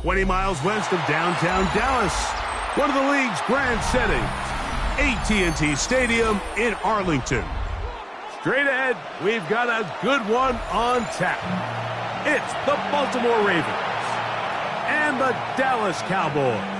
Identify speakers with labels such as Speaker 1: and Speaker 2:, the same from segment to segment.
Speaker 1: 20 miles west of downtown Dallas, one of the league's grand settings, AT&T Stadium in Arlington. Straight ahead, we've got a good one on tap. It's the Baltimore Ravens and the Dallas Cowboys.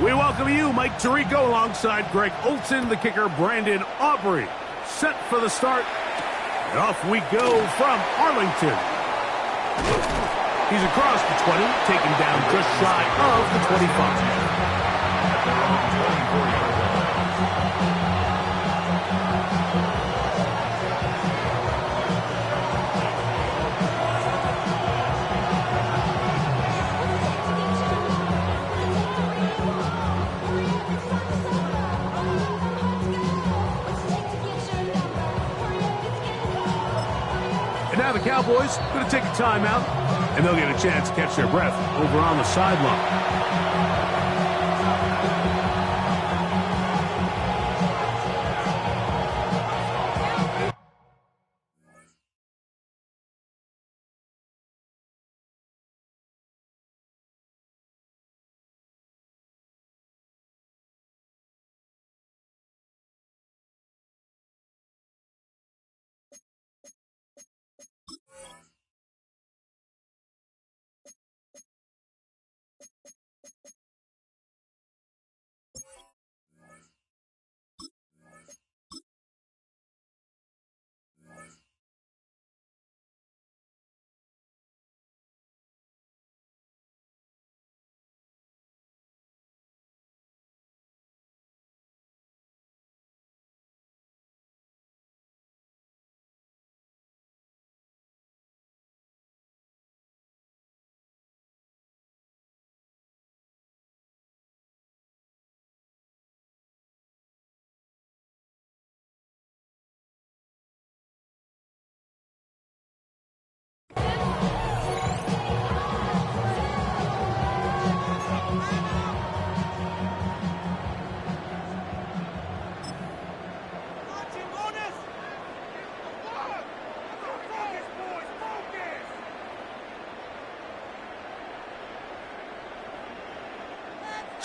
Speaker 1: We welcome you, Mike Tirico, alongside Greg Olson, the kicker, Brandon Aubrey. Set for the start. And off we go from Arlington. He's across the 20, taken down just shy of the 25. And now the Cowboys going to take a timeout, and they'll get a chance to catch their breath over on the sideline.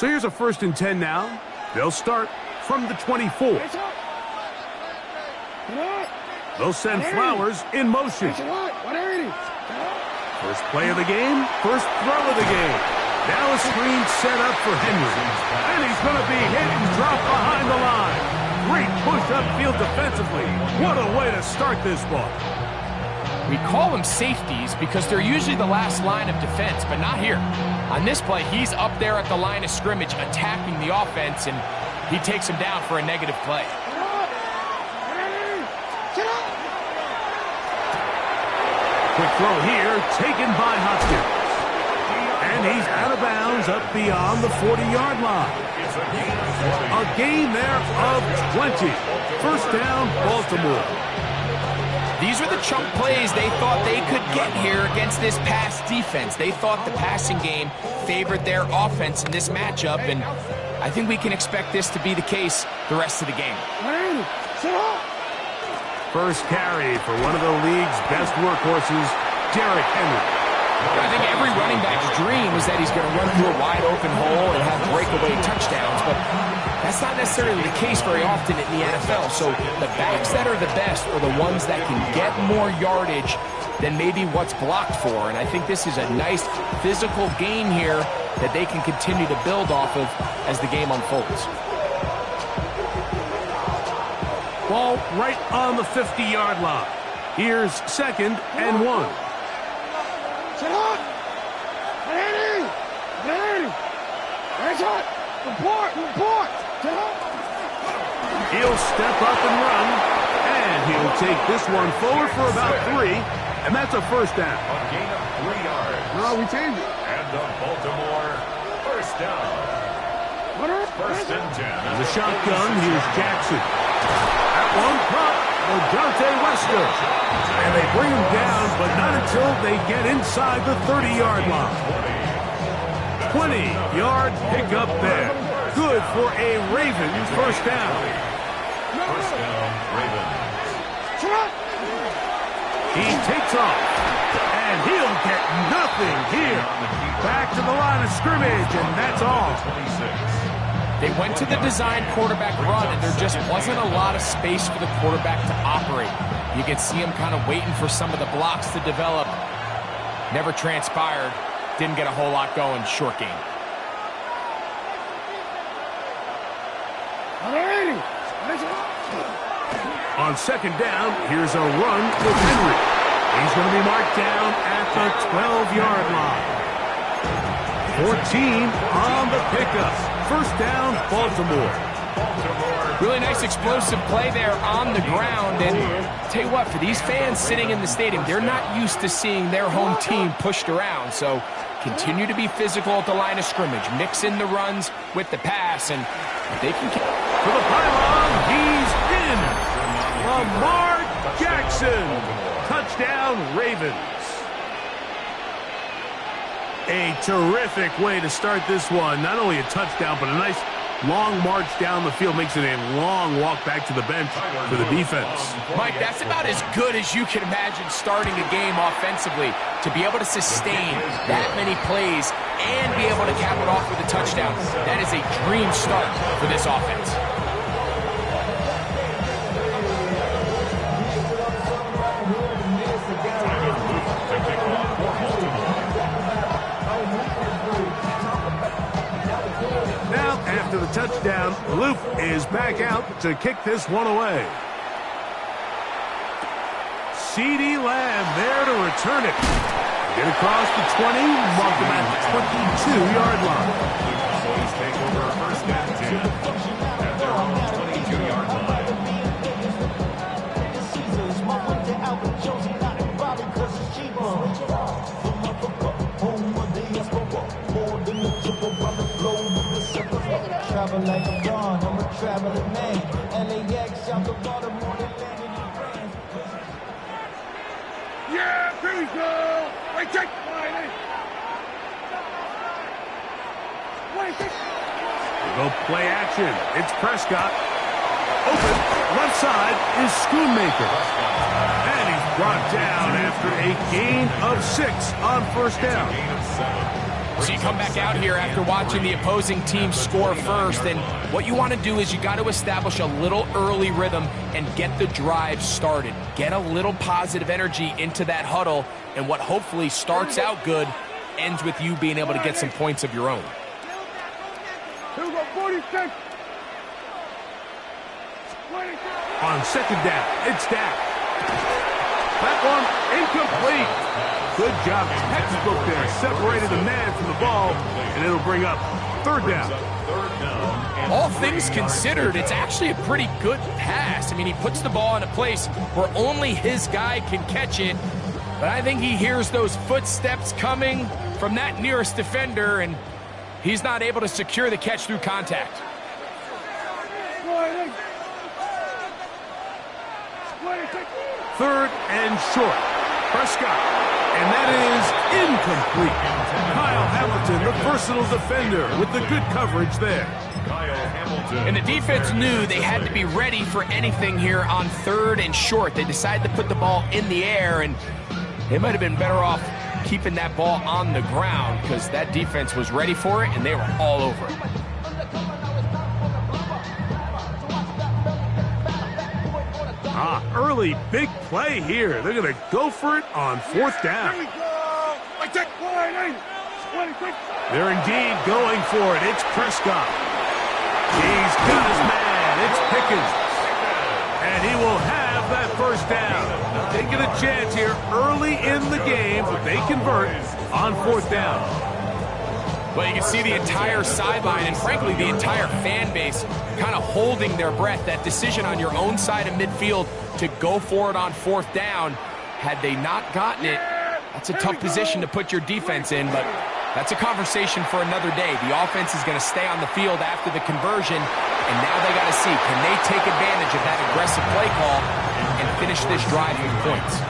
Speaker 1: So here's a 1st and 10 now. They'll start from the 24. They'll send Flowers in motion. First play of the game, first throw of the game. Now a screen set up for Henry. And he's going to be hit and dropped behind the line. Great push upfield defensively. What a way to start this ball.
Speaker 2: We call them safeties because they're usually the last line of defense, but not here. On this play, he's up there at the line of scrimmage attacking the offense, and he takes him down for a negative play.
Speaker 1: Quick throw here, taken by Hopkins. And he's out of bounds up beyond the 40-yard line. A gain there of 20. First down, Baltimore.
Speaker 2: These are the chunk plays they thought they could get here against this pass defense. They thought the passing game favored their offense in this matchup, and I think we can expect this to be the case the rest of the game.
Speaker 1: First carry for one of the league's best workhorses, Derrick Henry.
Speaker 2: I think every running back's dream is that he's going to run through a wide-open hole and have breakaway touchdowns, but that's not necessarily the case very often in the NFL. So the backs that are the best are the ones that can get more yardage than maybe what's blocked for. And I think this is a nice physical gain here that they can continue to build off of as the game unfolds.
Speaker 1: Ball right on the 50-yard line. Here's 2nd and 1. He'll step up and run, and he'll take this one forward for about 3, and that's a first down.
Speaker 3: A gain of 3 yards.
Speaker 4: No, we changed it.
Speaker 3: And the Baltimore first down. First and 10.
Speaker 1: As a shotgun, here's Jackson. That one caught for Dante Wester. And they bring him down, but not until they get inside the 30-yard line. 20-yard pickup there. Good for a Ravens first down.
Speaker 3: First down, Ravens.
Speaker 1: He takes off, and he'll get nothing here. Back to the line of scrimmage, and that's all.
Speaker 3: 26.
Speaker 2: They went to the design quarterback run, and there just wasn't a lot of space for the quarterback to operate. You can see him kind of waiting for some of the blocks to develop. Never transpired. Didn't get a whole lot going. Short game.
Speaker 1: On second down, here's a run with Henry. He's going to be marked down at the 12-yard line. 14 on the pickup. First down, Baltimore.
Speaker 2: Really nice explosive play there on the ground. And tell you what, for these fans sitting in the stadium, they're not used to seeing their home team pushed around. So continue to be physical at the line of scrimmage. Mix in the runs with the pass, and they can get
Speaker 1: to the pylon. He's in. Lamar Jackson. Touchdown, Ravens. A terrific way to start this one. Not only a touchdown, but a nice long march down the field. Makes it a long walk back to the bench for the defense.
Speaker 2: Mike, that's about as good as you can imagine starting a game offensively. To be able to sustain that many plays and be able to cap it off with a touchdown, that is a dream start for this offense.
Speaker 1: After the touchdown, Luke is back out to kick this one away. CeeDee Lamb there to return it. Get across the 20, mark him at the 22-yard line.
Speaker 3: Cowboys take over first and 10 at their own 22-yard line.
Speaker 5: Travel like a Braun, I'm a traveling man. LAX out the Baltimore, they landed in France.
Speaker 4: Yeah, here we go. Wait, check.
Speaker 1: We go play action. It's Prescott. Open. Left side is Schoonmaker. And he's brought down after a gain of 6 on first down.
Speaker 3: Gain of 7.
Speaker 2: So you come back out here after watching the opposing team score first, and what you want to do is you got to establish a little early rhythm and get the drive started. Get a little positive energy into that huddle, and what hopefully starts out good ends with you being able to get some points of your own.
Speaker 1: On second down, it's Dak. That one incomplete. Good job, textbook there. Separated the man from the ball, and it'll bring up third down.
Speaker 2: All things considered, it's actually a pretty good pass. I mean, he puts the ball in a place where only his guy can catch it, but I think he hears those footsteps coming from that nearest defender, and he's not able to secure the catch through contact.
Speaker 1: Third and short. Prescott. And that is incomplete. Kyle Hamilton, the versatile defender, with the good coverage there.
Speaker 3: Kyle Hamilton.
Speaker 2: And the defense knew they had to be ready for anything here on third and short. They decided to put the ball in the air, and they might have been better off keeping that ball on the ground because that defense was ready for it, and they were all over it.
Speaker 1: Early big play here. They're going to go for it on fourth down.
Speaker 4: Here we go.
Speaker 1: They're indeed going for it. It's Prescott. He's got his man. It's Pickens. And he will have that first down. They get a chance here early in the game, but they convert on fourth down.
Speaker 2: Well, you can see the entire sideline and, frankly, the entire fan base kind of holding their breath. That decision on your own side of midfield to go for it on 4th down, had they not gotten it, that's a tough position to put your defense in, but that's a conversation for another day. The offense is going to stay on the field after the conversion, and now they got to see, can they take advantage of that aggressive play call and finish this drive with points?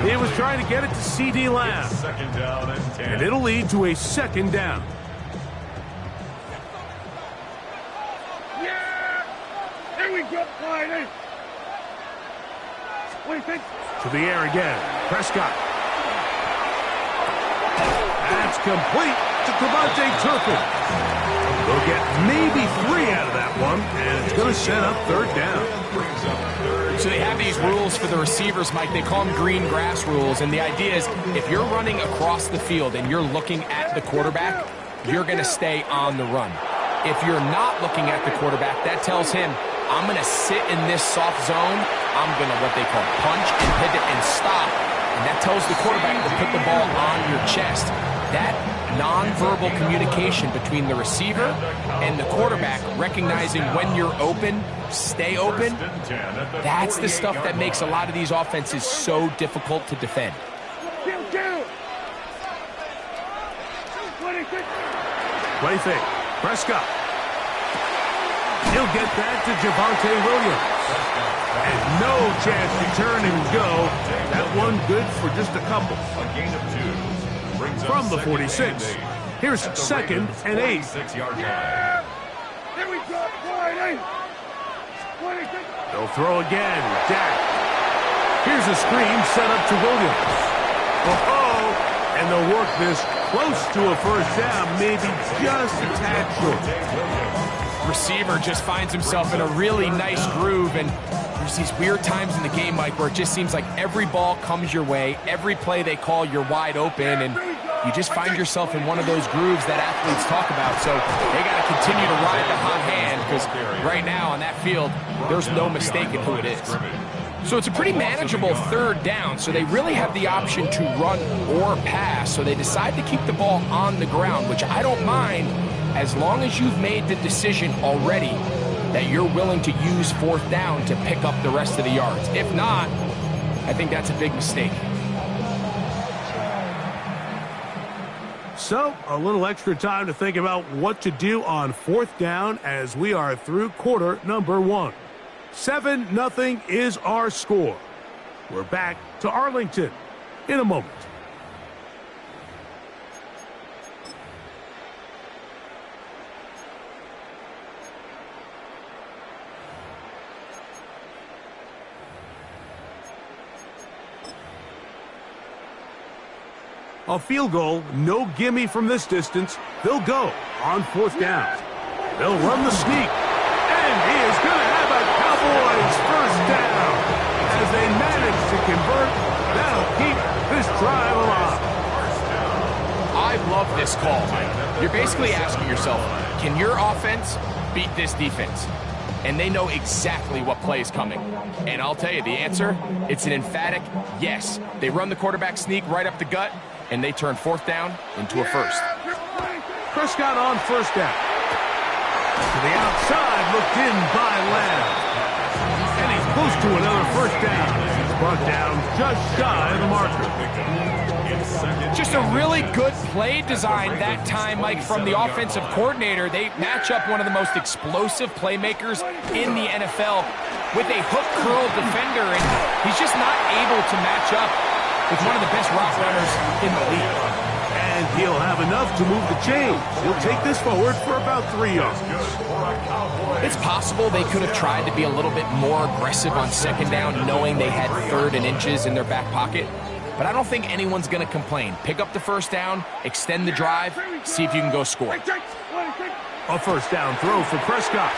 Speaker 1: He was trying to get it to C.D. Lamb.
Speaker 3: Second down and 10.
Speaker 1: And it'll lead to a 2nd down.
Speaker 4: Here we go, Friday. What do you think?
Speaker 1: To the air again. Prescott. That's complete to Devontae Turpin. They'll get maybe 3 out of that one, and it's going to set up 3rd down.
Speaker 2: So they have these rules for the receivers, Mike. They call them green grass rules, and the idea is if you're running across the field and you're looking at the quarterback, you're going to stay on the run. If you're not looking at the quarterback, that tells him, I'm going to sit in this soft zone. I'm going to, what they call, punch and pivot and stop. And that tells the quarterback to put the ball on your chest. That nonverbal communication between the receiver and the quarterback, recognizing when you're open, stay open, that's the stuff that makes a lot of these offenses so difficult to defend.
Speaker 1: What do you think? Prescott. He'll get that to Javonte Williams. And no chance to turn and go. That one good for just a couple.
Speaker 3: A gain of 2. Brings
Speaker 1: From the
Speaker 3: up
Speaker 1: 46. Here's 2nd and 8.
Speaker 3: 6-yard line.
Speaker 4: Here we go, Friday. What do you think?
Speaker 1: They'll throw again. Dak. Here's a screen set up to Williams. Oh, and they'll work this close to a 1st down, maybe just a tad short.
Speaker 2: Receiver just finds himself in a really nice groove, and there's these weird times in the game, Mike, where it just seems like every ball comes your way, every play they call, you're wide open, and you just find yourself in one of those grooves that athletes talk about. So they got to continue to ride the hot hand, because right now on that field, there's no mistaking who it is. So it's a pretty manageable 3rd down, so they really have the option to run or pass, so they decide to keep the ball on the ground, which I don't mind, as long as you've made the decision already that you're willing to use 4th down to pick up the rest of the yards. If not, I think that's a big mistake.
Speaker 1: So, a little extra time to think about what to do on 4th down as we are through quarter number 1. 7-0 is our score. We're back to Arlington in a moment. A field goal, no gimme from this distance. They'll go on 4th down. They'll run the sneak. And he is going to have a Cowboys 1st down. As they manage to convert, that'll keep this drive alive.
Speaker 2: I love this call, Mike. You're basically asking yourself, can your offense beat this defense? And they know exactly what play is coming. And I'll tell you, the answer, it's an emphatic yes. They run the quarterback sneak right up the gut, and they turn 4th down into a 1st.
Speaker 1: Prescott on 1st down. To the outside, looked in by Lamb. And he's close to another 1st down. He's brought down just shy of the marker.
Speaker 2: Just a really good play design that time, Mike, from the offensive coordinator. They match up one of the most explosive playmakers in the NFL with a hook curl defender, and he's just not able to match up with one of the best route runners in the league.
Speaker 1: And he'll have enough to move the chains. He'll take this forward for about 3 yards.
Speaker 2: It's possible they could have tried to be a little bit more aggressive on 2nd down, knowing they had 3rd and inches in their back pocket. But I don't think anyone's going to complain. Pick up the 1st down, extend the drive, see if you can go score.
Speaker 1: A 1st down throw for Prescott.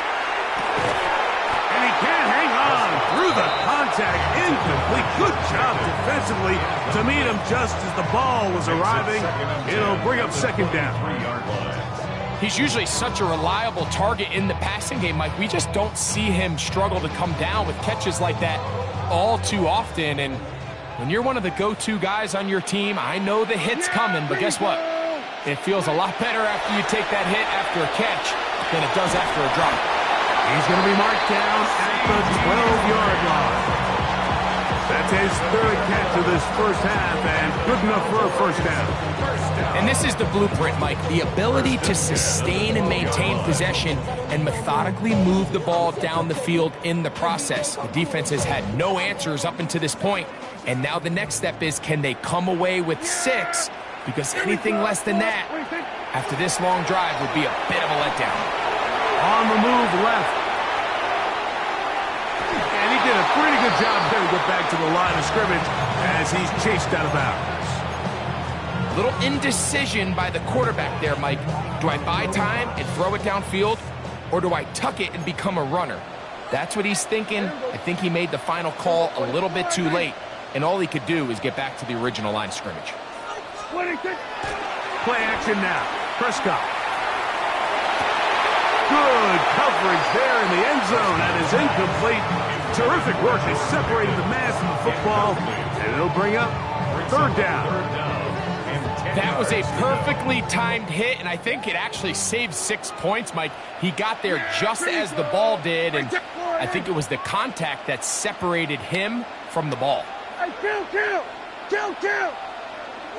Speaker 1: And he can't hang on through the contact. Incomplete. Good job defensively to meet him just as the ball was arriving. It'll bring up 2nd down.
Speaker 2: He's usually such a reliable target in the passing game, Mike. We just don't see him struggle to come down with catches like that all too often. And when you're one of the go-to guys on your team, I know the hit's coming, but guess what? It feels a lot better after you take that hit after a catch than it does after a drop.
Speaker 1: He's going to be marked down at the 12-yard line. That's his third catch of this first half, and good enough for a first down.
Speaker 2: And this is the blueprint, Mike. The ability to sustain and maintain possession and methodically move the ball down the field in the process. The defense has had no answers up until this point, and now the next step is, can they come away with 6? Because anything less than that, after this long drive, would be a bit of a letdown.
Speaker 1: On the move left. And he did a pretty good job there to get back to the line of scrimmage as he's chased out of bounds.
Speaker 2: Little indecision by the quarterback there, Mike. Do I buy time and throw it downfield, or do I tuck it and become a runner? That's what he's thinking. I think he made the final call a little bit too late, and all he could do is get back to the original line of scrimmage.
Speaker 1: Play action now. Prescott. Good coverage there in the end zone. That is incomplete. Terrific work is separating the man from the football, and it'll bring up third down.
Speaker 2: That was a perfectly timed hit, and I think it actually saved 6 points, Mike. He got there just as the ball did, and I think it was the contact that separated him from the ball.
Speaker 4: Hey, kill!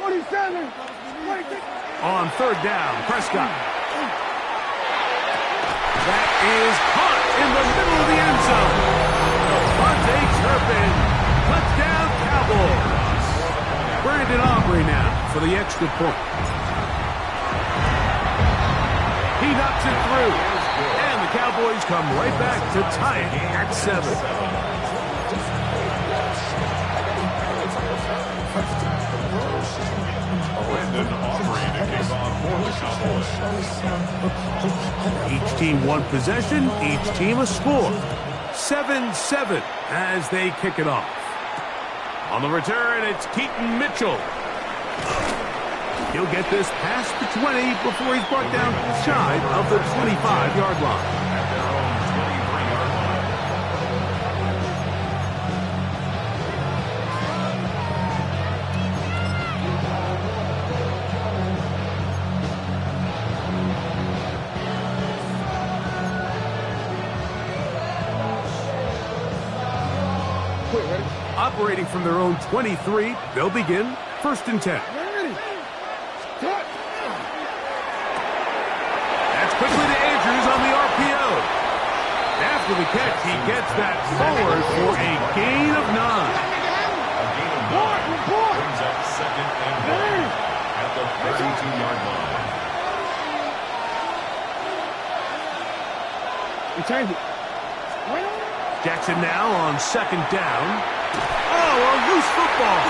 Speaker 4: 27!
Speaker 1: On third down, Prescott. That is caught in the middle of the end zone. Devontae Turpin, touchdown Cowboys. Brandon Aubrey now for the extra point. He knocks it through, and the Cowboys come right back to tie it at 7. Each team one possession, each team a score. 7-7 as they kick it off. On the return, it's Keaton Mitchell. He'll get this past the 20 before he's brought down shy of the 25-yard line. Operating from their own 23, they'll begin 1st and 10. That's quickly to Andrews on the RPO. After the catch, he gets that forward for a gain of 9.
Speaker 3: A gain of 9 brings up 2nd and 1 at the 32-yard line.
Speaker 4: Return it.
Speaker 1: Jackson now on 2nd down. Oh, a loose football.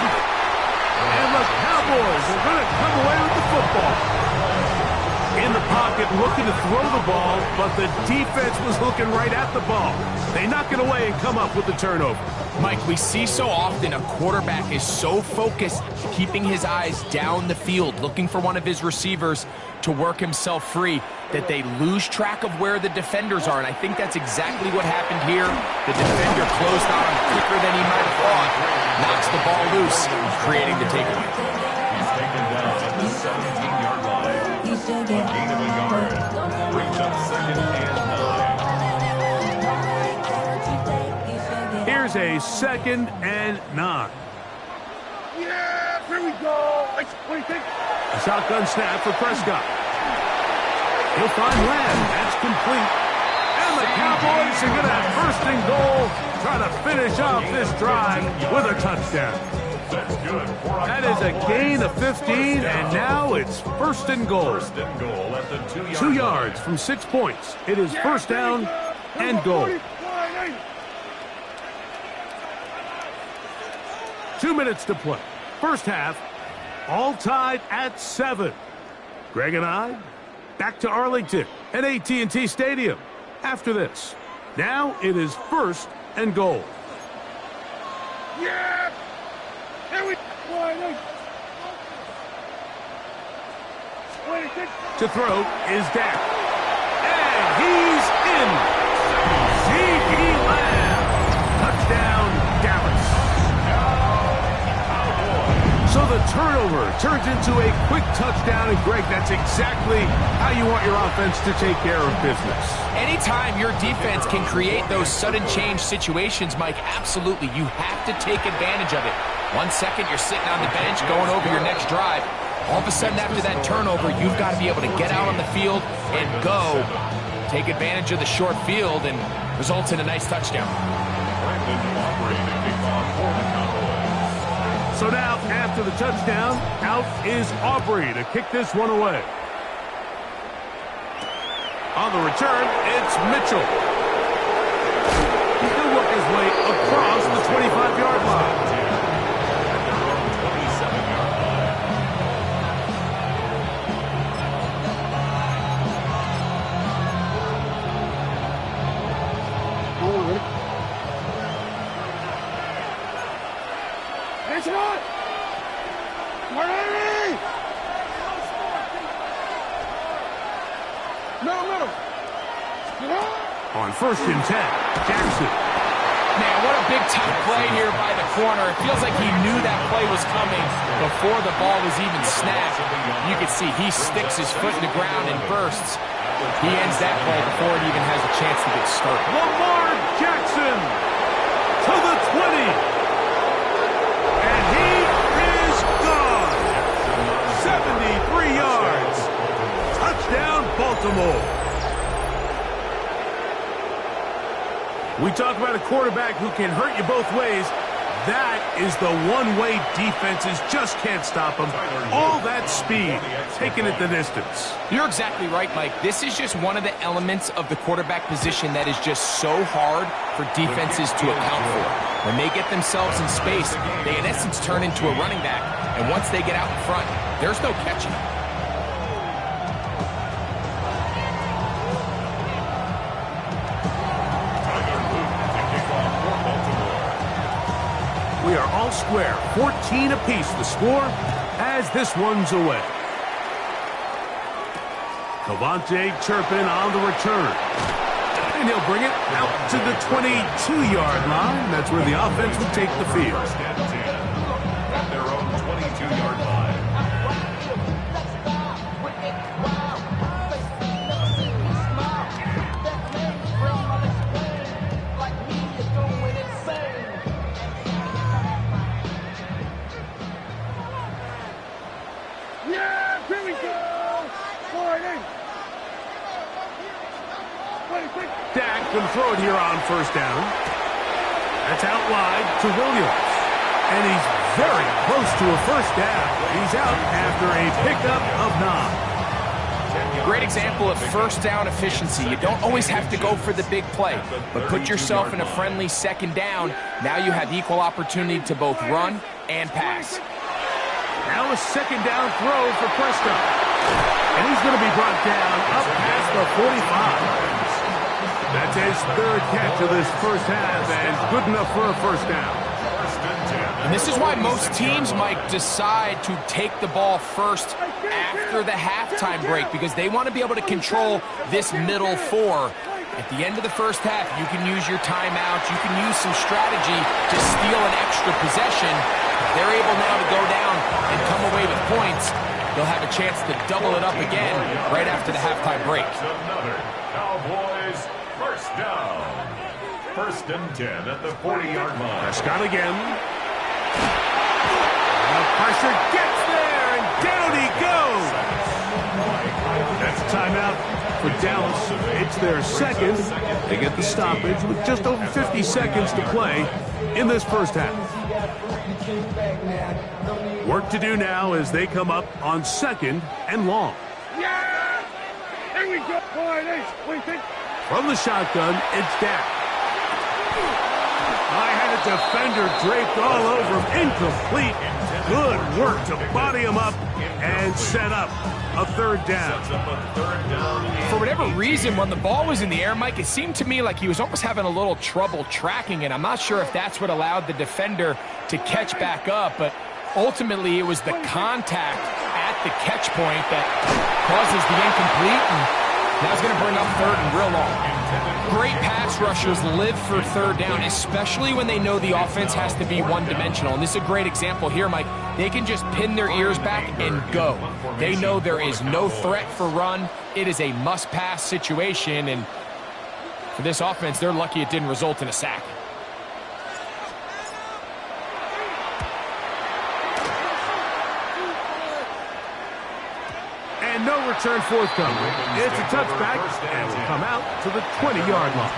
Speaker 1: And the Cowboys are going to come away with the football. In the pocket, looking to throw the ball, but the defense was looking right at the ball. They knock it away and come up with the turnover.
Speaker 2: Mike, we see so often a quarterback is so focused, keeping his eyes down the field, looking for one of his receivers to work himself free, that they lose track of where the defenders are, and I think that's exactly what happened here. The defender closed on him quicker than he might have thought, knocks the ball loose, creating the takeaway.
Speaker 3: He's taken down at the 17-yard line. A gain of a yard brings up 2nd and 9.
Speaker 1: Here's a 2nd and 9.
Speaker 4: Yeah, here we go. What do you think?
Speaker 1: A shotgun snap for Prescott. He'll find Lamb. That's complete. And the Cowboys are going to have 1st and goal, try to finish off this drive with a touchdown.
Speaker 3: That's good.
Speaker 1: That is a gain of 15, and now it's 1st and goal.
Speaker 3: 1st and goal at the 2-yard
Speaker 1: 2 yards from 6 points. It is 1st down and goal. 2 minutes to play. First half, all tied at 7. Greg and I, back to Arlington at AT&T Stadium. After this, now it is 1st and goal.
Speaker 4: Yeah! Here we go.
Speaker 1: To throw is Dak. And he's in. C.D. Lamb. Touchdown, Dallas. So the turnover turns into a quick touchdown, and Greg, that's exactly how you want your offense to take care of business.
Speaker 2: Anytime your defense can create those sudden change situations, Mike, absolutely, you have to take advantage of it. 1 second, you're sitting on the bench going over your next drive. All of a sudden, after that turnover, you've got to be able to get out on the field and go. Take advantage of the short field and results in a nice touchdown.
Speaker 1: So now, after the touchdown, out is Aubrey to kick this one away. On the return, it's Mitchell. He'll work his way across the 25-yard line. On 1st and 10, Jackson.
Speaker 2: Man, what a big-time play here by the corner. It feels like he knew that play was coming before the ball was even snapped. You can see he sticks his foot in the ground and bursts. He ends that play before it even has a chance to get started.
Speaker 1: Lamar Jackson to the 20. And he is gone. 73 yards. Touchdown, Baltimore. We talk about a quarterback who can hurt you both ways. That is the one way defenses just can't stop him. All that speed, taking it the distance.
Speaker 2: You're exactly right, Mike. This is just one of the elements of the quarterback position that is just so hard for defenses to account for. When they get themselves in space, they in essence turn into a running back. And once they get out in front, there's no catching.
Speaker 1: We are all square, 14 apiece the score as this one's away. Cavante Turpin on the return. And he'll bring it out to the 22-yard line. That's where the offense will take the field.
Speaker 3: At their own 22-yard line.
Speaker 1: Dak can throw it here on 1st down. That's out wide to Williams. And he's very close to a 1st down. He's out after a pickup of 9.
Speaker 2: Great example of 1st down efficiency. You don't always have to go for the big play, but put yourself in a friendly 2nd down. Now you have equal opportunity to both run and pass.
Speaker 1: Now a 2nd down throw for Prescott. And he's going to be brought down up past the 45. That's his 3rd catch of this 1st half, and good enough for a 1st down.
Speaker 2: And this is why most teams, Mike, decide to take the ball first after the halftime break, because they want to be able to control this middle 4. At the end of the 1st half, you can use your timeouts, you can use some strategy to steal an extra possession. If they're able now to go down and come away with points, they'll have a chance to double it up again right after the halftime break.
Speaker 3: Another Cowboys 1st down. 1st and 10 at the 40-yard line.
Speaker 1: Prescott again. The pressure gets there, and down he goes. That's a timeout for Dallas. It's their 2nd. They get the stoppage with just over 50 seconds to play in this 1st half. Work to do now as they come up on 2nd and long.
Speaker 4: Yeah! Here we go. What do you think?
Speaker 1: From the shotgun, it's Dak. I had a defender draped all over him. Incomplete. Good work to body him up and set up a 3rd down.
Speaker 2: For whatever reason, when the ball was in the air, Mike, it seemed to me like he was almost having a little trouble tracking it. I'm not sure if that's what allowed the defender to catch back up, but ultimately it was the contact at the catch point that causes the incomplete. And Now he's going to bring up third and real long. Great pass rushers live for third down, especially when they know the offense has to be one-dimensional. And this is a great example here, Mike. They can just pin their ears back and go. They know there is no threat for run. It is a must-pass situation, and for this offense, they're lucky it didn't result in a sack.
Speaker 1: And no return forthcoming. It's a touchback, and will come out to the 20-yard line.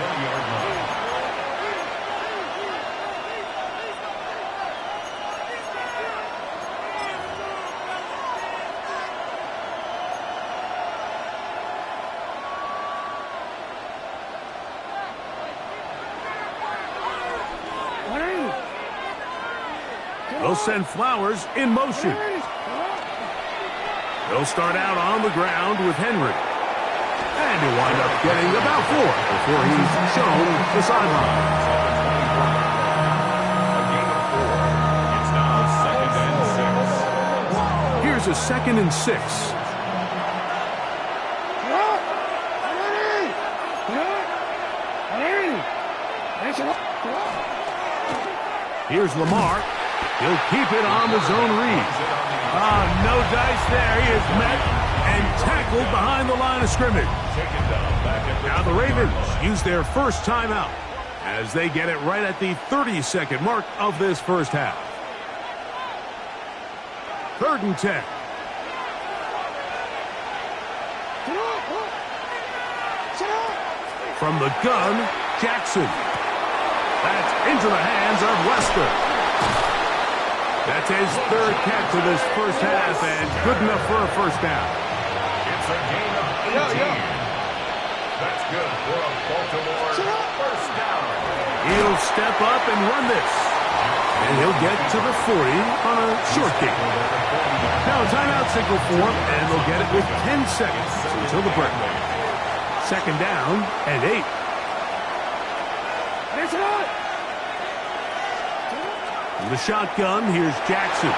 Speaker 1: They'll send Flowers in motion. They'll start out on the ground with Henry. And he'll wind up getting about 4 before he's shown the sideline.
Speaker 3: It's now 2nd and 6.
Speaker 1: Here's a 2nd and 6. Here's Lamar. He'll keep it on the zone read. No dice there. He is met and tackled behind the line of scrimmage. Now the Ravens use their first timeout as they get it right at the 30-second mark of this first half. 3rd and 10. From the gun, Jackson. That's into the hands of Lester. That's his 3rd catch of this first half, and good enough for a first down.
Speaker 3: It's a gain of 18. That's good for a Baltimore first down.
Speaker 1: He'll step up and run this. And he'll get to the 40 on a short kick. Now a timeout signal for him, and they'll get it with 10 seconds until the break. 2nd down and 8. From the shotgun, here's Jackson.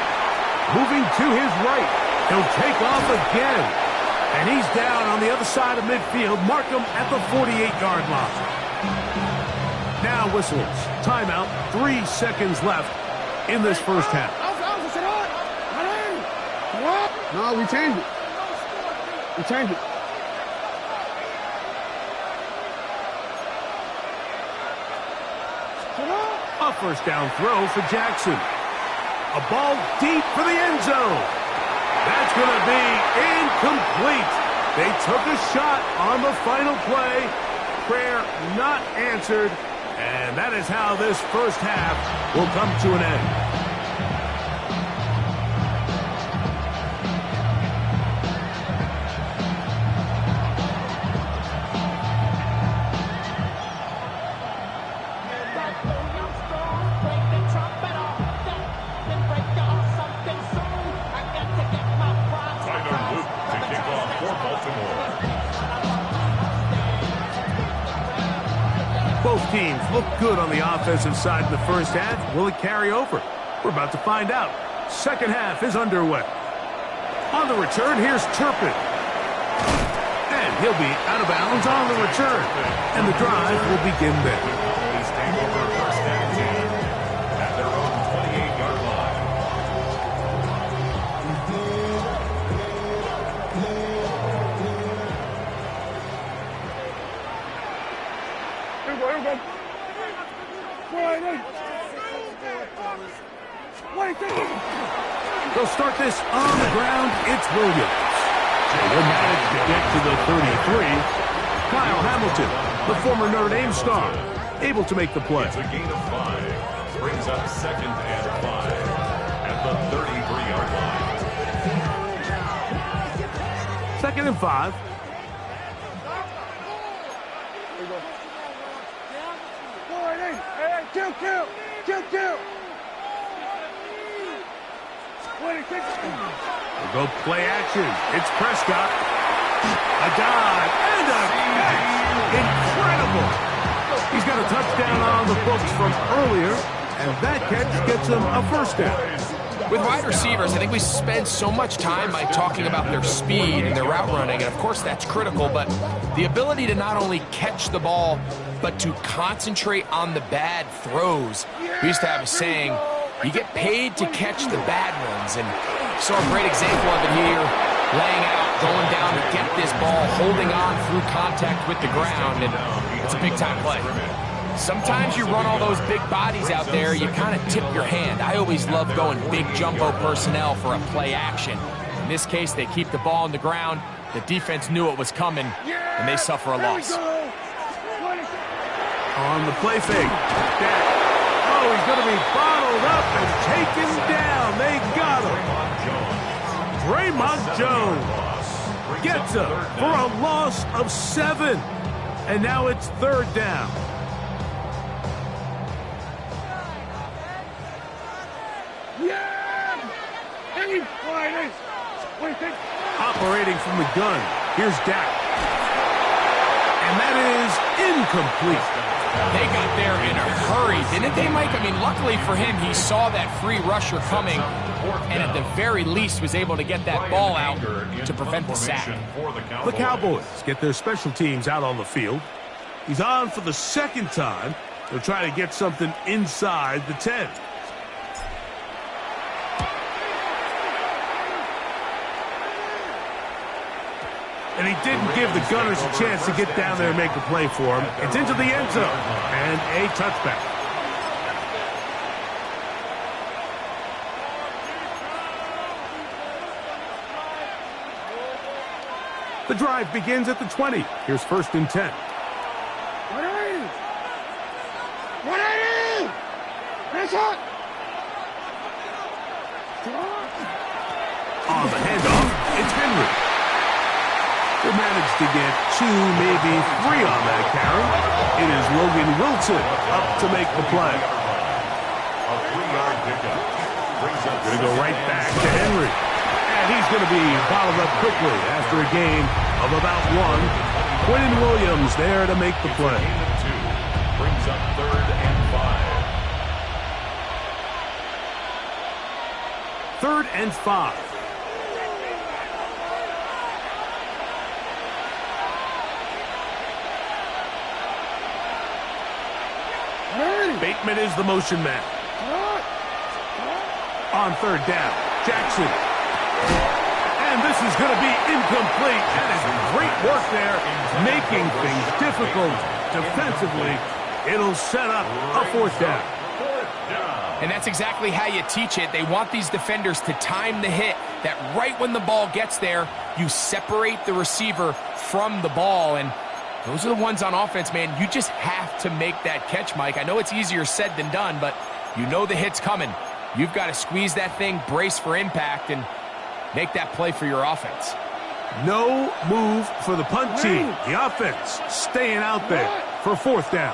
Speaker 1: Moving to his right. He'll take off again. And he's down on the other side of midfield. Mark him at the 48-yard line. Now whistles. Timeout. 3 seconds left in this first half.
Speaker 4: No, we changed it. We changed it.
Speaker 1: A first down throw for Jackson. A ball deep for the end zone. That's going to be incomplete. They took a shot on the final play. Prayer not answered. And that is how this first half will come to an end. Both teams look good on the offensive side in the first half. Will it carry over? We're about to find out. Second half is underway. On the return, here's Turpin. And he'll be out of bounds on the return. And the drive will begin there.
Speaker 3: Please take over first and 10 at their own 28-yard line.
Speaker 1: They'll start this on the ground. It's Williams. He'll manage to get to the 33. Kyle Hamilton, the former Notre Dame star, able to make the play.
Speaker 3: It's a gain of 5. Brings up 2nd and 5 at the 33-yard line.
Speaker 1: 2nd and 5.
Speaker 4: Kill.
Speaker 1: We'll go play action. It's Prescott. A dive and a catch. Incredible. He's got a touchdown on the books from earlier, and that catch gets him a first down.
Speaker 2: With wide receivers, I think we spend so much time, Mike, talking about their speed and their route running, and of course that's critical, but the ability to not only catch the ball, but to concentrate on the bad throws. We used to have a saying, you get paid to catch the bad ones, and you saw a great example of it here, laying out, going down to get this ball, holding on through contact with the ground, and it's a big-time play. Sometimes you run all those big bodies out there, you kind of tip your hand. I always love going big jumbo personnel for a play action. In this case, they keep the ball on the ground, the defense knew it was coming, and they suffer a loss.
Speaker 1: On the play fake. Oh, he's going to be bottled up and taken down. They got him. Draymond Jones gets him for a loss of 7. And now it's 3rd down. Operating from the gun. Here's Dak. And that is incomplete.
Speaker 2: They got there in a hurry, didn't they, Mike? I mean, luckily for him, he saw that free rusher coming and at the very least was able to get that ball out to prevent the sack.
Speaker 1: The Cowboys get their special teams out on the field. He's on for the 2nd time. They'll try to get something inside the 10. And he didn't give the Gunners a chance to get down there and make a play for him. It's into the end zone and a touchback. The drive begins at the 20. Here's 1st and 10. On the handoff, it's Henry. They managed to get 2, maybe 3 on that carry. It is Logan Wilson up to make the play.
Speaker 3: A 3-yard pickup.
Speaker 1: Going to go right back to Henry. And he's going to be bottled up quickly after a gain of about 1. Quentin Williams there to make the play.
Speaker 3: Brings up 3rd and 5.
Speaker 1: 3rd and 5. Bateman is the motion man. On 3rd down, Jackson. And this is going to be incomplete. That is great work there, making things difficult defensively. It'll set up a 4th down.
Speaker 2: And that's exactly how you teach it. They want these defenders to time the hit, that right when the ball gets there, you separate the receiver from the ball. And those are the ones on offense, man. You just have to make that catch, Mike. I know it's easier said than done, but you know the hit's coming. You've got to squeeze that thing, brace for impact, and make that play for your offense.
Speaker 1: No move for the punt team. The offense staying out there for 4th down.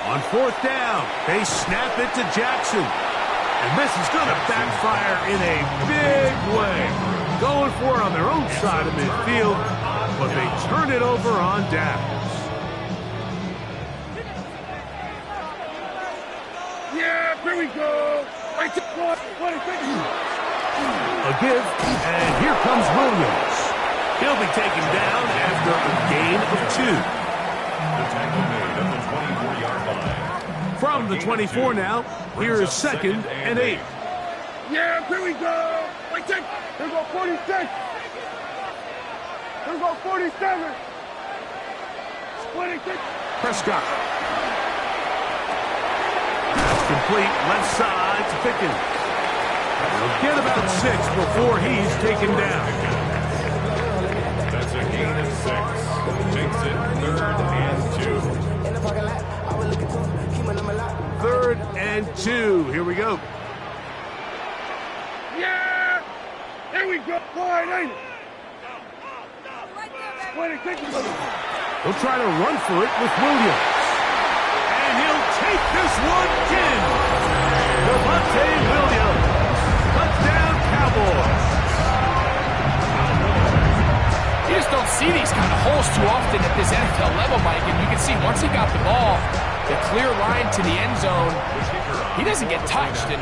Speaker 1: On 4th down, they snap it to Jackson. And this is going to backfire in a big way. Going for it on their own side of midfield, but they turn it over on downs.
Speaker 4: Yeah, here we go.
Speaker 1: A give, and here comes Williams. He'll be taken down after a gain of 2.
Speaker 3: The tackle made at the 24-yard line.
Speaker 1: From the 24 now, here is 2nd and 8.
Speaker 4: Yeah, here we go. Here go 46. Here go 47. 26.
Speaker 1: Prescott. Pass complete, left side to Pickens. He'll get about 6 before he's taken down.
Speaker 3: That's a gain of 6. Makes it 3rd and 2.
Speaker 1: 3rd and 2. Here we go.
Speaker 4: Yeah! Here we go. Wide, ain't it? 26.
Speaker 1: He'll try to run for it with Williams. And he'll take this one in. Devontae Williams. Touchdown, Cowboys.
Speaker 2: You just don't see these kind of holes too often at this NFL level, Mike, and you can see once he got the ball, the clear line to the end zone. He doesn't get touched, and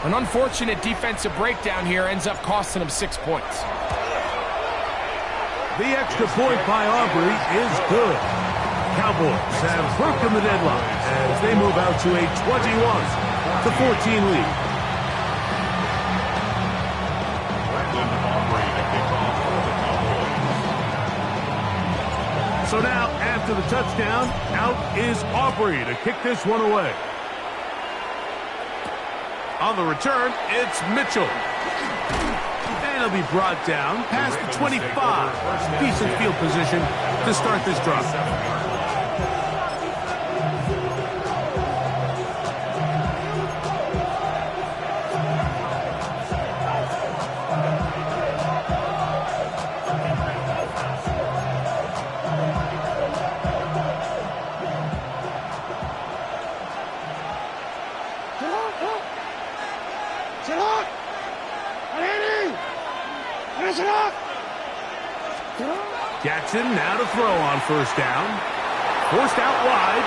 Speaker 2: an unfortunate defensive breakdown here ends up costing him 6 points.
Speaker 1: The extra point by Aubrey is good. Cowboys have broken the deadlock as they move out to a 21-14 lead. So now, after the touchdown, out is Aubrey to kick this one away. On the return, it's Mitchell. And he'll be brought down past the 25. Decent field position to start this drive. Jackson now to throw on first down. Forced out wide.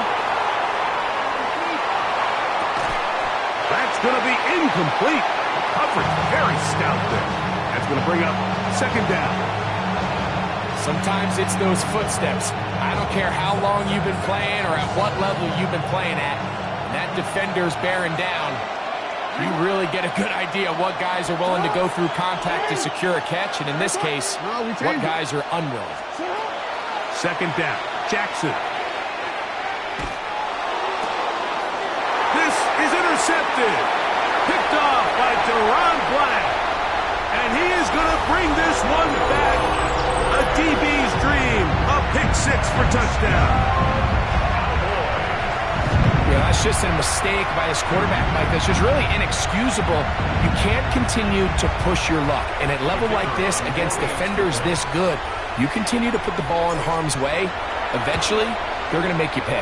Speaker 1: That's going to be incomplete. Coverage very stout there. That's going to bring up second down.
Speaker 2: Sometimes it's those footsteps. I don't care how long you've been playing or at what level you've been playing at. And that defender's bearing down. You really get a good idea of what guys are willing to go through contact to secure a catch, and in this case, what guys are unwilling.
Speaker 1: Second down, Jackson. This is intercepted. Picked off by Deron Black. And he is going to bring this one back. A DB's dream. A pick six for touchdown.
Speaker 2: Yeah, that's just a mistake by his quarterback, Mike. That's just really inexcusable. You can't continue to push your luck. And at a level like this, against defenders this good, you continue to put the ball in harm's way, eventually, they're going to make you pay.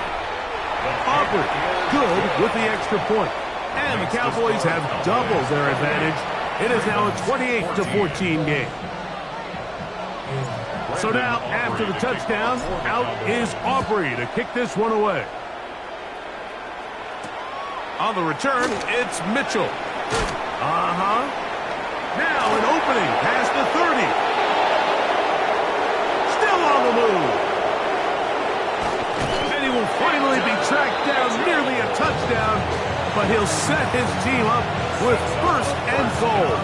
Speaker 1: Aubrey, good with the extra point. And the Cowboys have doubled their advantage. It is now a 28-14 game. So now, after the touchdown, out is Aubrey to kick this one away. On the return, it's Mitchell. Now an opening past the 30. Still on the move. And he will finally be tracked down, nearly a touchdown. But he'll set his team up with first and goal.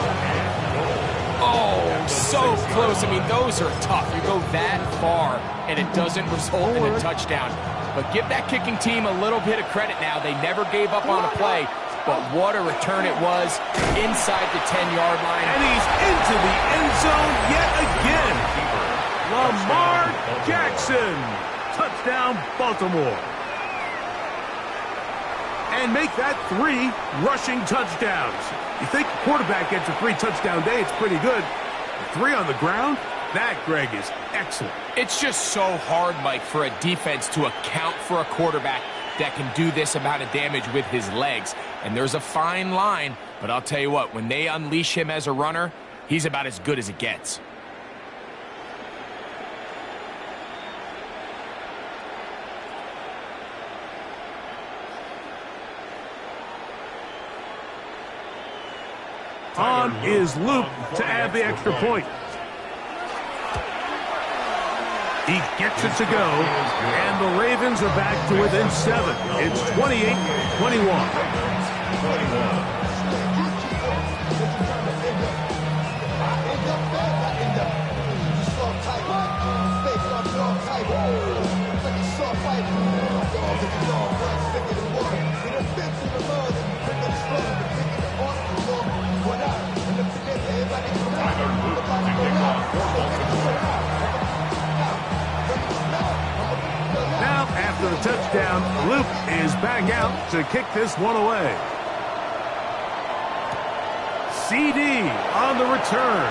Speaker 2: Oh, so close. I mean, those are tough. You go that far, and it doesn't result in a touchdown. But give that kicking team a little bit of credit now. They never gave up on a play, but what a return it was inside the 10-yard line.
Speaker 1: And he's into the end zone yet again. Lamar Jackson. Touchdown, Baltimore. And make that 3 rushing touchdowns. You think the quarterback gets a 3-touchdown day, it's pretty good. 3 on the ground? That, Greg, is excellent.
Speaker 2: It's just so hard, Mike, for a defense to account for a quarterback that can do this amount of damage with his legs. And there's a fine line, but I'll tell you what, when they unleash him as a runner, he's about as good as it gets.
Speaker 1: On is Luke to add the extra point. He gets it to go, and the Ravens are back to within 7. It's 28-21. Now, after the touchdown, Luke is back out to kick this one away. CD on the return.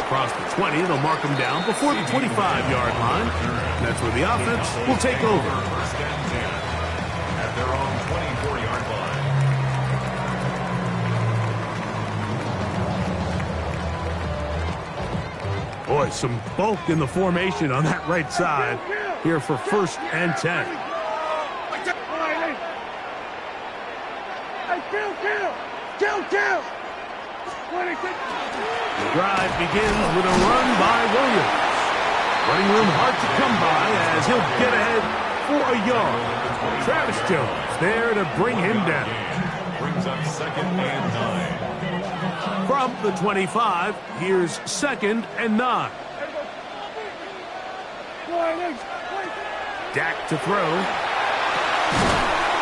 Speaker 1: Across the 20, they'll mark him down before the 25-yard line. That's where the offense will take over.
Speaker 3: First and 10 at their own 24-yard line.
Speaker 1: Boy, some bulk in the formation on that right side. here for 1st and 10.
Speaker 4: Kill!
Speaker 1: The drive begins with a run by Williams. Running room hard to come by as he'll get ahead for a yard. Travis Jones there to bring him down.
Speaker 3: Brings up 2nd and 9.
Speaker 1: From the 25, here's 2nd and 9. Dak to throw.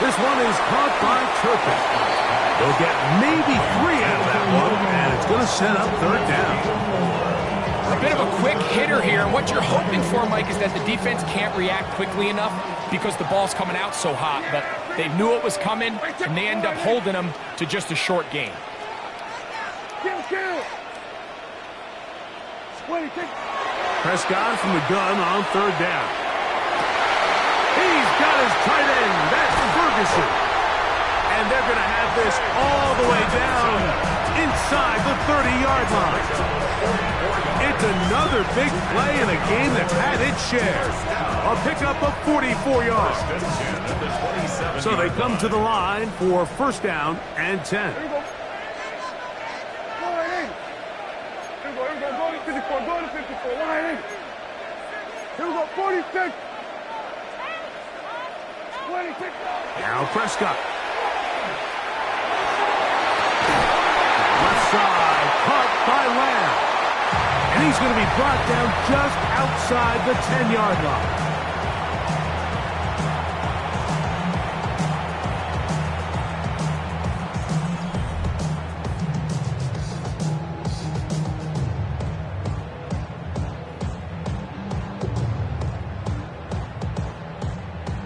Speaker 1: This one is caught by Turpin. They'll get maybe 3 out of that one, and it's going to set up 3rd down.
Speaker 2: A bit of a quick hitter here. What you're hoping for, Mike, is that the defense can't react quickly enough because the ball's coming out so hot. But they knew it was coming, and they end up holding them to just a short gain.
Speaker 1: Prescott from the gun on 3rd down. He's got his tight end. That's Ferguson. And they're going to have this all the way down inside the 30-yard line. It's another big play in a game that's had its share. A pickup of 44 yards. So they come to the line for 1st down and 10.
Speaker 4: Go to 54. Line 8. Here we go. 46. 26.
Speaker 1: Now Prescott. Left side, caught by Lamb. And he's going to be brought down just outside the 10-yard line.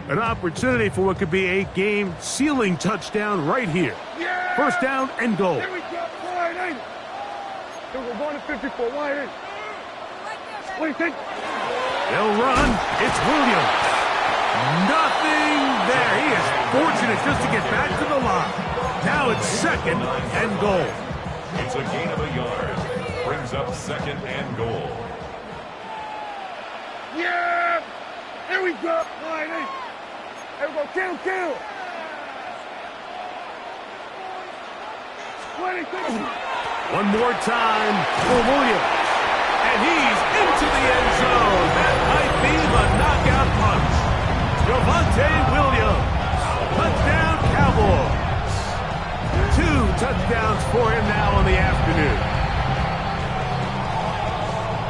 Speaker 1: An opportunity for what could be a game-sealing touchdown right here.
Speaker 4: Yeah!
Speaker 1: 1st down and goal.
Speaker 4: Here we go. Line 8. Here we go. Going to 54. Line 8. 26.
Speaker 1: They'll run. It's Williams. Nothing there. He is fortunate just to get back to the line. Now it's 2nd and goal.
Speaker 3: It's a gain of a yard. Brings up 2nd and goal.
Speaker 4: Yeah! Here we go. Line 8. Here we go. Kill. 26.
Speaker 1: One more time for Williams. And he's into the end zone. That might be the knockout punch. Javonte Williams. Touchdown, Cowboys. 2 touchdowns for him now on the afternoon.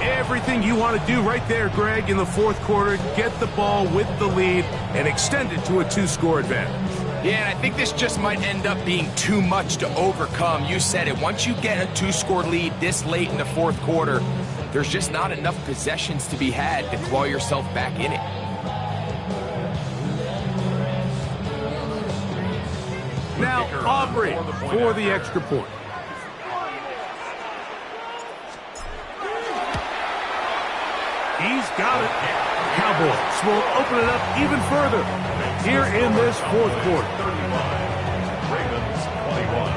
Speaker 1: Everything you want to do right there, Greg, in the 4th quarter. Get the ball with the lead and extend it to a 2-score advantage.
Speaker 2: Yeah, and I think this just might end up being too much to overcome. You said it. Once you get a 2-score lead this late in the 4th quarter, there's just not enough possessions to be had to claw yourself back in it.
Speaker 1: Now Aubrey for the extra point. He's got it. Cowboys will open it up even further here in this 4th quarter.
Speaker 3: 35. Ravens 21.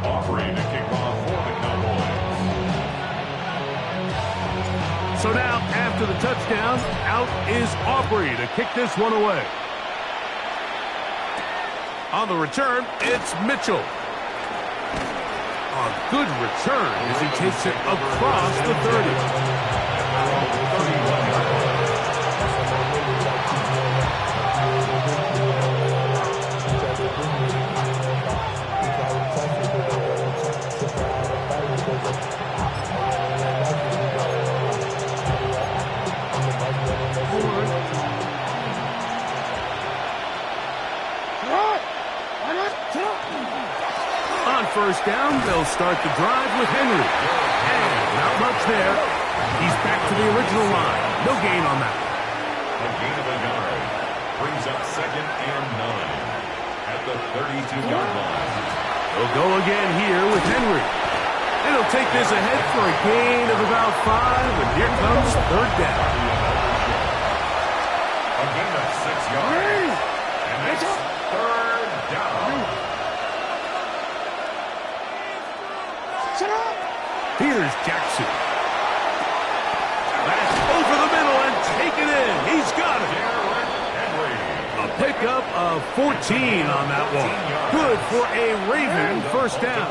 Speaker 3: Offering to kick off for the Cowboys.
Speaker 1: So now, after the touchdown, out is Aubrey to kick this one away. On the return, it's Mitchell. A good return as he takes it across the 30. On 1st down, they'll start the drive with Henry. And not much there. He's back to the original line. No gain on that.
Speaker 3: A gain of a yard. Brings up 2nd and 9 at the 32-yard line.
Speaker 1: They'll go again here with Henry. And he'll take this ahead for a gain of about 5. And here comes 3rd down.
Speaker 3: A gain of 6 yards. And It's third down.
Speaker 1: Here's Jackson. That's over the middle and taken in. He's got it. A pickup of 14 on that one. Good for a Raven first down.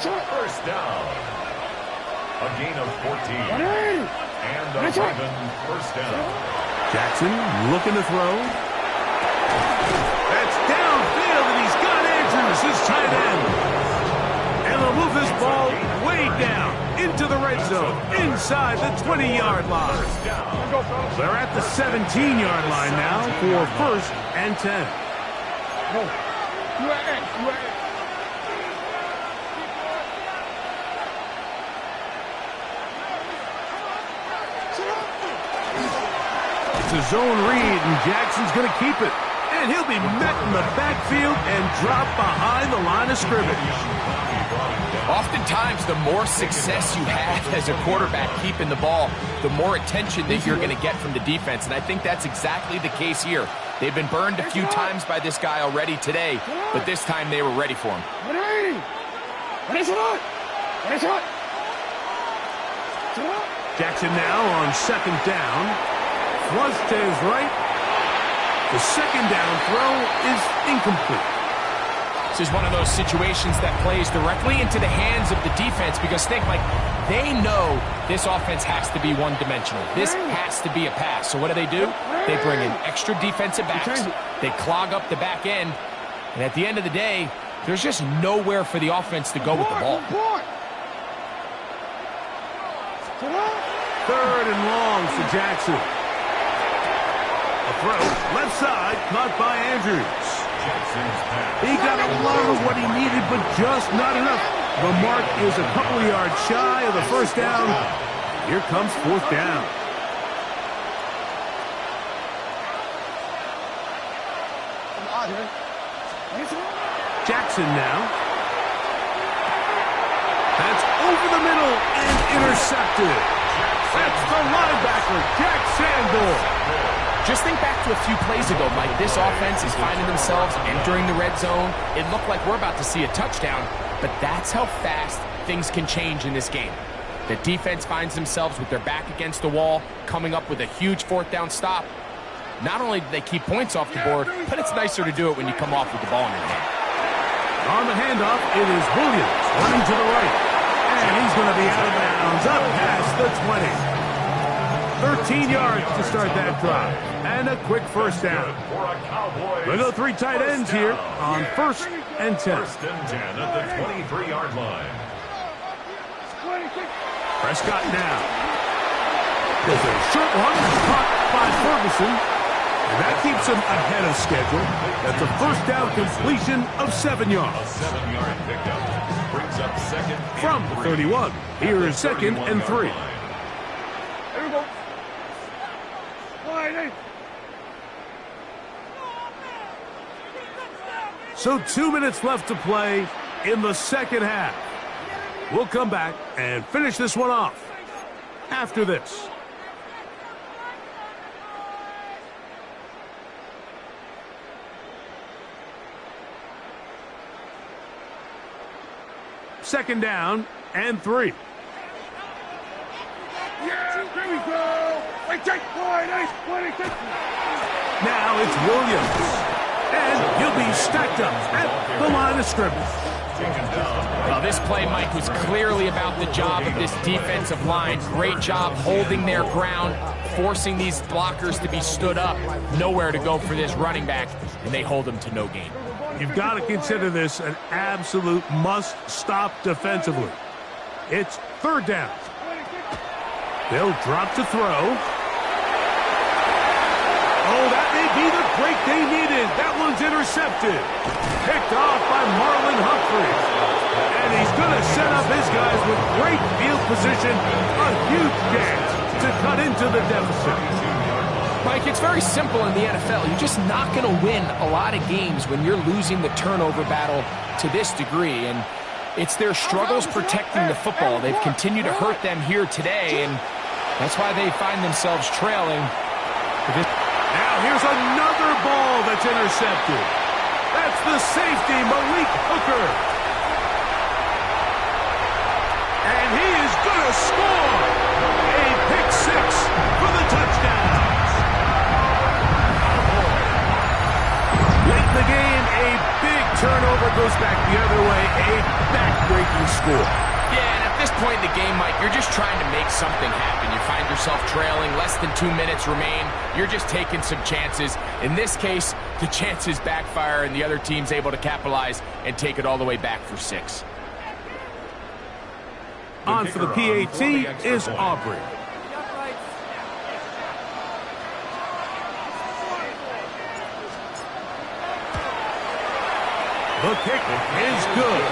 Speaker 3: First down. A gain of 14. And a Raven first down.
Speaker 1: Jackson looking to throw. That's downfield, and he's got Andrews, his tight end. And they'll move this ball way down into the red zone, inside the 20-yard line. They're at the 17-yard line now for first and 10. It's a zone read, and Jackson's going to keep it. And he'll be met in the backfield and dropped behind the line of scrimmage.
Speaker 2: Oftentimes, the more success you have as a quarterback keeping the ball, the more attention that you're going to get from the defense. And I think that's exactly the case here. They've been burned a few times by this guy already today, but this time they were ready for him.
Speaker 1: Jackson now on second down. Flush to his right. The second down throw is incomplete.
Speaker 2: This is one of those situations that plays directly into the hands of the defense because think, like, they know this offense has to be one-dimensional. This has to be a pass. So what do? They bring in extra defensive backs. They clog up the back end. And at the end of the day, there's just nowhere for the offense to go with the ball.
Speaker 1: Third and long for Jackson. A throw, left side, caught by Andrews. He got a lot of what he needed, but just not enough. The mark is a couple of yards shy of the first down. Here comes fourth down. Jackson now. That's over the middle and intercepted. That's the linebacker, Jack Sandor.
Speaker 2: Just think back to a few plays ago, Mike. This offense is finding themselves entering the red zone. It looked like we're about to see a touchdown, but that's how fast things can change in this game. The defense finds themselves with their back against the wall, coming up with a huge fourth down stop. Not only do they keep points off the board, but it's nicer to do it when you come off with the ball in your hand.
Speaker 1: On the handoff, it is Williams running to the right. And he's going to be out of bounds up past the 20. 13 yards to start that drive. And a quick first down. We'll go three tight ends here on first and 10.
Speaker 3: First and 10 at the 23-yard line.
Speaker 1: Prescott now. There's a short one caught by Ferguson. And that keeps him ahead of schedule. That's a first down completion of 7 yards.
Speaker 3: A 7-yard pickup brings up second
Speaker 1: From the 31, here is second and 3.
Speaker 4: Here we go.
Speaker 1: So 2 minutes left to play in the second half. We'll come back and finish this one off after this. Second down and 3.
Speaker 4: Yeah, here we go.
Speaker 1: Now it's Williams. And he'll be stacked up at the line of scrimmage.
Speaker 2: Well, this play, Mike, was clearly about the job of this defensive line. Great job holding their ground, forcing these blockers to be stood up. Nowhere to go for this running back, and they hold him to no gain.
Speaker 1: You've got to consider this an absolute must-stop defensively. It's third down. They'll drop to throw. Oh, that may be the break they needed. That one's intercepted. Picked off by Marlon Humphrey. And he's going to set up his guys with great field position. A huge chance to cut into the deficit.
Speaker 2: Mike, it's very simple in the NFL. You're just not going to win a lot of games when you're losing the turnover battle to this degree. And it's their struggles protecting the football. They've continued to hurt them here today, and that's why they find themselves trailing.
Speaker 1: Now here's another ball that's intercepted. That's the safety, Malik Hooker. And he is going to score. A pick six for the touchdown. Late in the game, a big turnover goes back the other way. A back-breaking score.
Speaker 2: Yeah, and at this point in the game, Mike, you're just trying to make something happen. You find yourself trailing, less than 2 minutes remain. You're just taking some chances. In this case, the chances backfire, and the other team's able to capitalize and take it all the way back for 6.
Speaker 1: On for the PAT is Aubrey. The kick is good.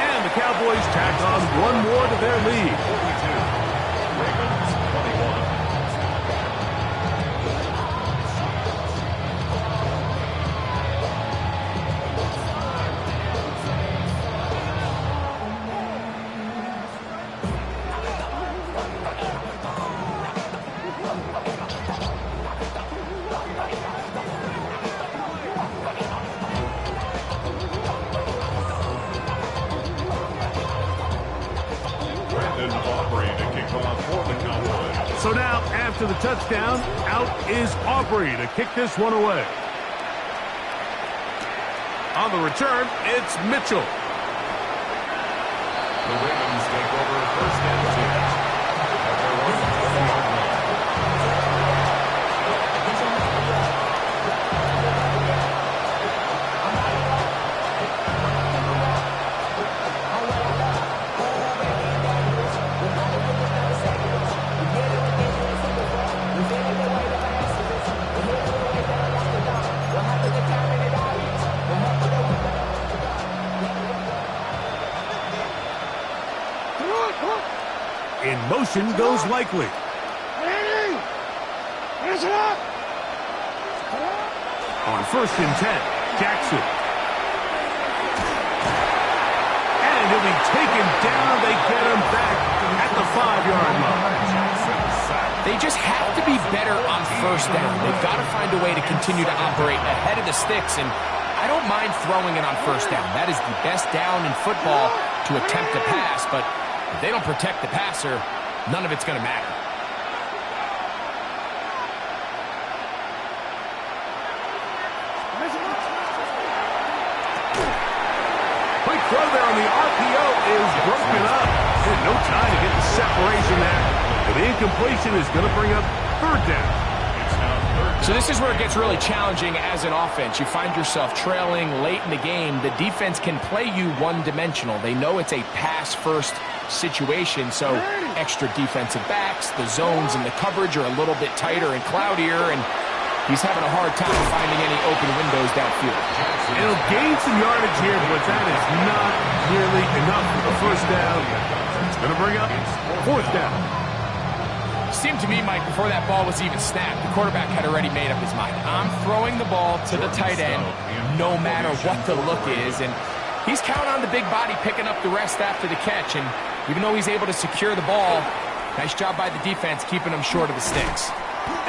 Speaker 1: And the Cowboys tack on one more to their lead.
Speaker 3: 42. Ravens 21.
Speaker 1: So now, after the touchdown, out is Aubrey to kick this one away. On the return, it's Mitchell.
Speaker 3: The Ravens take over first and 10 at their own 20-yard line.
Speaker 1: In motion goes Likely. On first and 10, Jackson. And he'll be taken down. They get him back at the 5-yard line.
Speaker 2: They just have to be better on first down. They've got to find a way to continue to operate ahead of the sticks, and I don't mind throwing it on first down. That is the best down in football to attempt to pass, but if they don't protect the passer, none of it's going to matter.
Speaker 1: Quick throw there on the RPO is broken up. And no time to get the separation there. But the incompletion is going to bring up third down.
Speaker 2: So this is where it gets really challenging as an offense. You find yourself trailing late in the game. The defense can play you one-dimensional. They know it's a pass-first situation, so extra defensive backs, the zones and the coverage are a little bit tighter and cloudier, and he's having a hard time finding any open windows downfield.
Speaker 1: It'll gain some yardage here, but that is not nearly enough for the first down. It's going to bring up fourth down.
Speaker 2: Seemed to me, Mike, before that ball was even snapped, the quarterback had already made up his mind. I'm throwing the ball to the tight end no matter what the look is, and he's counting on the big body picking up the rest after the catch, and even though he's able to secure the ball, nice job by the defense keeping him short of the sticks.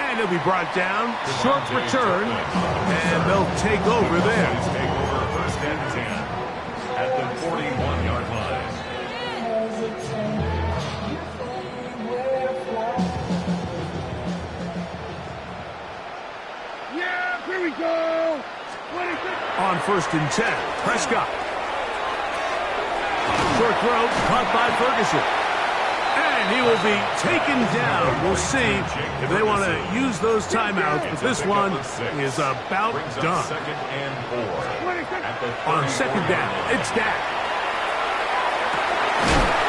Speaker 1: And he'll be brought down, short return, and they'll take over there.
Speaker 3: Take over first and 10 at the 41-yard line.
Speaker 4: Yeah, here we go.
Speaker 1: On first and 10, Prescott. Short throw, caught by Ferguson. And he will be taken down. We'll see if they want to use those timeouts, but this one is about done.
Speaker 3: Second and 4.
Speaker 1: On second down, it's Dak.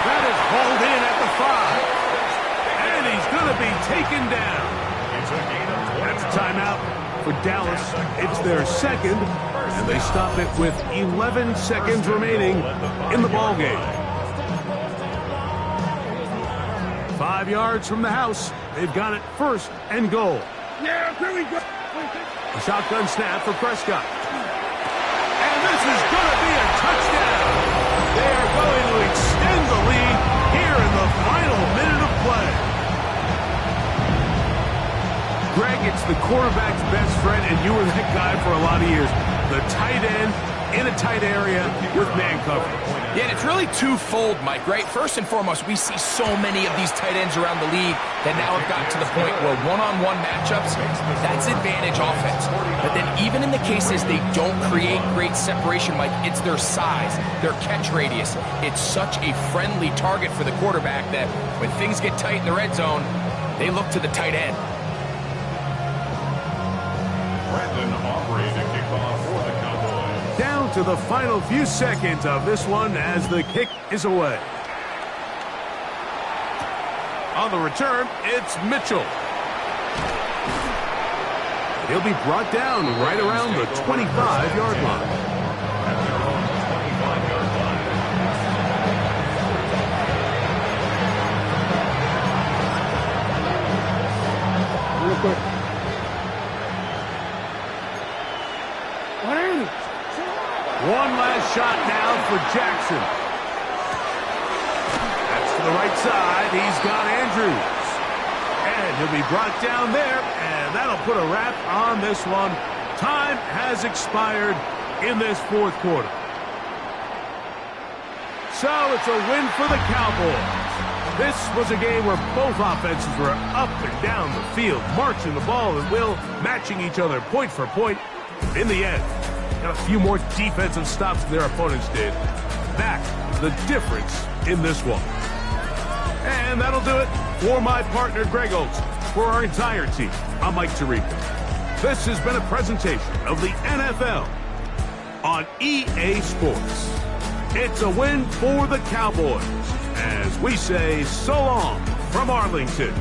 Speaker 1: That is hauled in at the 5. And he's going to be taken down. That's a timeout for Dallas. It's their second, and they stop it with 11 seconds remaining in the ballgame. 5 yards from the house. They've got it first and goal.
Speaker 4: Yeah, here we go.
Speaker 1: A shotgun snap for Prescott. And this is going to be a touchdown. They are going to extend the lead here in the final minute of play. Greg, it's the quarterback's best friend, and you were that guy for a lot of years. The tight end in a tight area with man coverage.
Speaker 2: Yeah, and it's really twofold, Mike, right? First and foremost, we see so many of these tight ends around the league that now have gotten to the point where one-on-one matchups, that's advantage offense. But then even in the cases they don't create great separation, Mike, it's their size, their catch radius. It's such a friendly target for the quarterback that when things get tight in the red zone, they look to the tight end.
Speaker 3: Brandon Aubrey to kick off for the Cowboys.
Speaker 1: Down to the final few seconds of this one as the kick is away. On the return, it's Mitchell. He'll be brought down right around the 25-yard line.
Speaker 3: At their own 25-yard line.
Speaker 4: Real quick. What is it?
Speaker 1: One last shot now for Jackson. That's to the right side. He's got Andrews. And he'll be brought down there, and that'll put a wrap on this one. Time has expired in this fourth quarter. So it's a win for the Cowboys. This was a game where both offenses were up and down the field, marching the ball at will, matching each other point for point. In the end, got a few more defensive stops than their opponents did. That's the difference in this one. And that'll do it for my partner, Greg Olson. For our entire team, I'm Mike Tirico. This has been a presentation of the NFL on EA Sports. It's a win for the Cowboys as we say so long from Arlington.